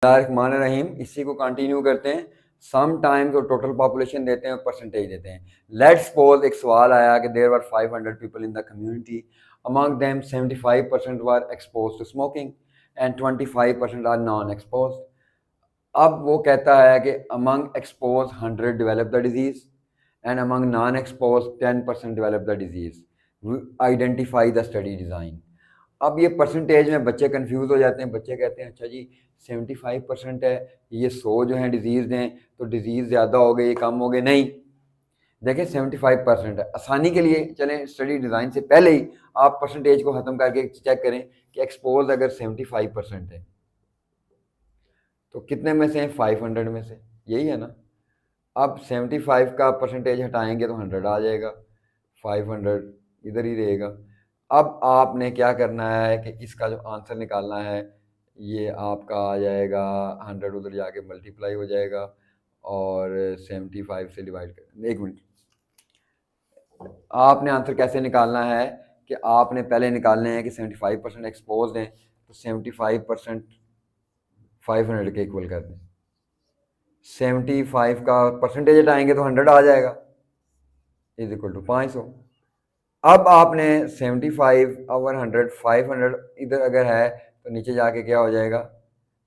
रहीम, इसी को कंटिन्यू करते हैं। सम टाइम्स और टोटल पॉपुलेशन देते हैं और परसेंटेज देते हैं। लेट्स सपोज एक सवाल आया कि there were 500 people in the community, among them 75% were expose to smoking and 25% are non expose. अब वो कहता है कि among expose 100 develop the disease and among non expose 10% develop the disease, identify the study design. अब ये percentage में बच्चे confuse हो जाते हैं। बच्चे कहते हैं अच्छा जी 75% है, ये 100 जो हैं डिजीज़ हैं, तो डिजीज़ ज़्यादा हो गए, ये कम हो गए। नहीं, देखें 75% है। आसानी के लिए चलें स्टडी डिज़ाइन से पहले ही आप परसेंटेज को ख़त्म करके चेक करें कि एक्सपोज अगर 75% है तो कितने में से हैं? 500 में से, यही है ना। अब 75 का परसेंटेज हटाएंगे तो 100 आ जाएगा, 500 इधर ही रहेगा। अब आपने क्या करना है कि इसका जो आंसर निकालना है, ये आपका आ जाएगा 100 उधर जाके मल्टीप्लाई हो जाएगा और 75 से डिवाइड कर। एक मिनट, आपने आंसर कैसे निकालना है कि आपने पहले निकालने हैं कि 75% एक्सपोज हैं, तो 75% 500 के इक्वल कर दें। 75 का परसेंटेज हटाएंगे तो 100 आ जाएगा, इज इक्वल टू 500। अब आपने 75 ओवर 100, 500 इधर अगर है तो नीचे जाके क्या हो जाएगा,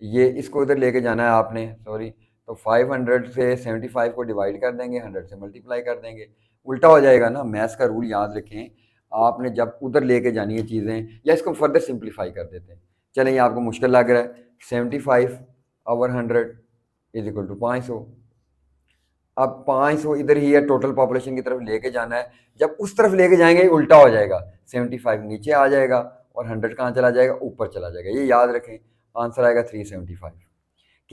ये इसको इधर लेके जाना है आपने, सॉरी। तो 500 से 75 को डिवाइड कर देंगे, 100 से मल्टीप्लाई कर देंगे, उल्टा हो जाएगा ना। मैथ्स का रूल याद रखें, आपने जब उधर लेके जानी है चीज़ें, या इसको फर्दर सिंप्लीफाई कर देते हैं। चलें, ये आपको मुश्किल लग रहा है। 75 ओवर 100 इज इक्वल टू 500। अब 500 इधर ही है, टोटल पॉपुलेशन की तरफ लेके जाना है। जब उस तरफ लेके जाएंगे उल्टा हो जाएगा, 75 नीचे आ जाएगा और 100 कहाँ चला जाएगा, ऊपर चला जाएगा। ये याद रखें, आंसर आएगा 375।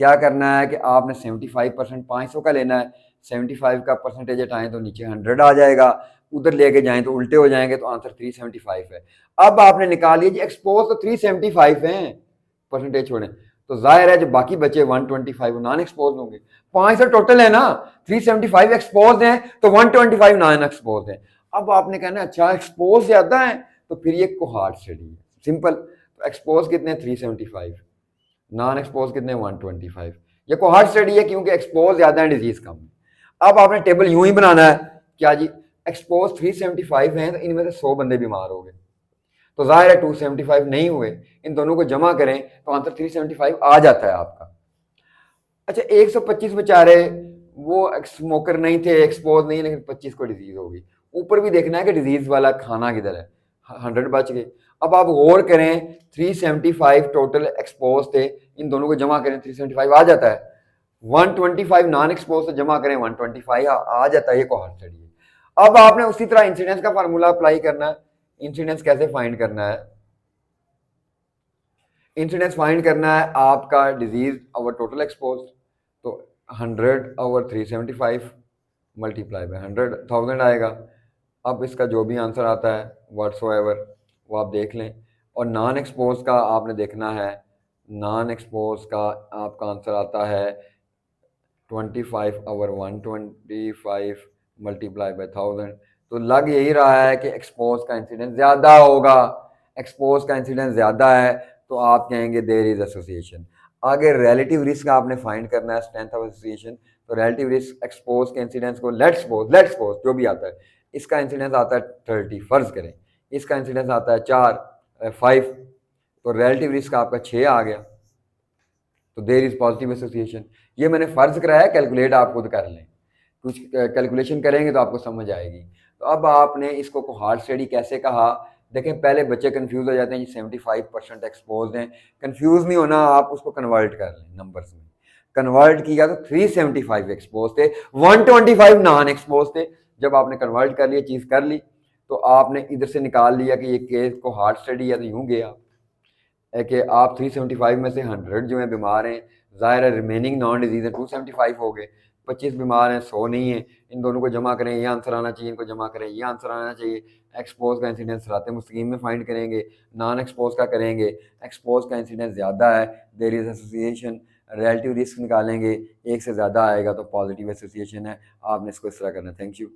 क्या करना है कि आपने 75% 500 का लेना है, 75 का परसेंटेज हटाएं तो नीचे 100 आ जाएगा, उधर लेके जाएं तो उल्टे हो जाएंगे, तो आंसर 375 है। अब आपने निकाल लिया जी एक्सपोज तो 375 है, परसेंटेज छोड़ें, तो जाहिर है जो बाकी बचे 125 नॉन एक्सपोज होंगे। 500 टोटल है ना, 375 एक्सपोज हैं तो 125 नॉन एक्सपोज हैं। अब आपने कहना अच्छा एक्सपोज ज्यादा है, तो फिर ये कोहार्ट स्टडी है, सिंपल। तो एक्सपोज कितने? 375, नॉन एक्सपोज कितने? 125। ये कोहार्ट स्टडी है क्योंकि एक्सपोज ज्यादा है, डिजीज कम है। अब आपने टेबल यूं ही बनाना है, क्या जी एक्सपोज 375 हैं तो इनमें से 100 बंदे बीमार हो गए, तो जाहिर है 275 नहीं हुए, इन दोनों को जमा करें तो आंसर 375 आ जाता है आपका। अच्छा 125 बेचारे वो स्मोकर नहीं थे, एक्सपोज नहीं, लेकिन 25 को डिजीज हो गई। ऊपर भी देखना है कि डिजीज वाला खाना किधर है, 100 बच गए। अब आप गौर करें 375 टोटल एक्सपोज थे, इन दोनों को जमा करें 375 आ जाता है। 125 नॉन एक्सपोज से जमा करें 125 आ जाता है, ये कोहॉर्ट स्टडी है। अब आपने उसी तरह इंसिडेंस का फार्मूला अप्लाई करना है। इंसिडेंस कैसे फाइंड करना है? इंसिडेंस फाइंड करना है आपका डिजीज ओवर टोटल एक्सपोज, तो 100 ओवर 375 मल्टीप्लाई बाय 100,000 आएगा। अब इसका जो भी आंसर आता है व्हाट्सोएवर वो आप देख लें। और नॉन एक्सपोज का आपने देखना है, नॉन एक्सपोज का आपका आंसर आता है 25 ओवर 125 मल्टीप्लाई बाय 1000। तो लग यही रहा है कि एक्सपोज का इंसिडेंस ज़्यादा होगा। एक्सपोज का इंसिडेंस ज़्यादा है तो आप कहेंगे देयर इज एसोसिएशन। आगे रिलेटिव रिस्क आपने फाइंड करना है, स्ट्रेंथ ऑफ एसोसिएशन। तो रिलेटिव रिस्क एक्सपोज के इंसिडेंस को लेट्स सपोज जो भी आता है, इसका इंसिडेंस आता है 30, फर्ज करें इसका इंसिडेंस आता है 5, तो रिलेटिव रिस्क आपका 6 आ गया, तो देयर इज पॉजिटिव एसोसिएशन। ये मैंने फर्ज कराया, कैलकुलेट आप खुद कर लें, कुछ कैलकुलेशन करेंगे तो आपको समझ आएगी। तो अब आपने इसको कोहार्ट स्टडी कैसे कहा, देखें पहले बच्चे कंफ्यूज हो जाते हैं जी 75% एक्सपोज हैं। कंफ्यूज नहीं होना, आप उसको कन्वर्ट कर लें नंबर्स में। कन्वर्ट किया तो 375 एक्सपोज थे, 125 नॉन एक्सपोज थे। जब आपने कन्वर्ट कर लिया, चीज़ कर ली, तो आपने इधर से निकाल लिया कि ये केस कोहार्ट स्टडी है, तो यूं गया है कि आप 375 में से 100 जो है बीमार हैं, ज़ाहिर है रिमेनिंग नॉन डिजीज है 275 हो गए, 25 बीमार हैं, 100 नहीं है। इन दोनों को जमा करें, ये आंसर आना चाहिए, इनको जमा करें, ये आंसर आना चाहिए। एक्सपोज का इंसिडेंस रात मुस्तकीम में फाइंड करेंगे, नॉन एक्सपोज का करेंगे। एक्सपोज का इंसिडेंस ज़्यादा है, there is association. Relative risk निकालेंगे, एक से ज़्यादा आएगा तो पॉजिटिव एसोसिएशन है। आपने इसको इस तरह करना है। Thank you.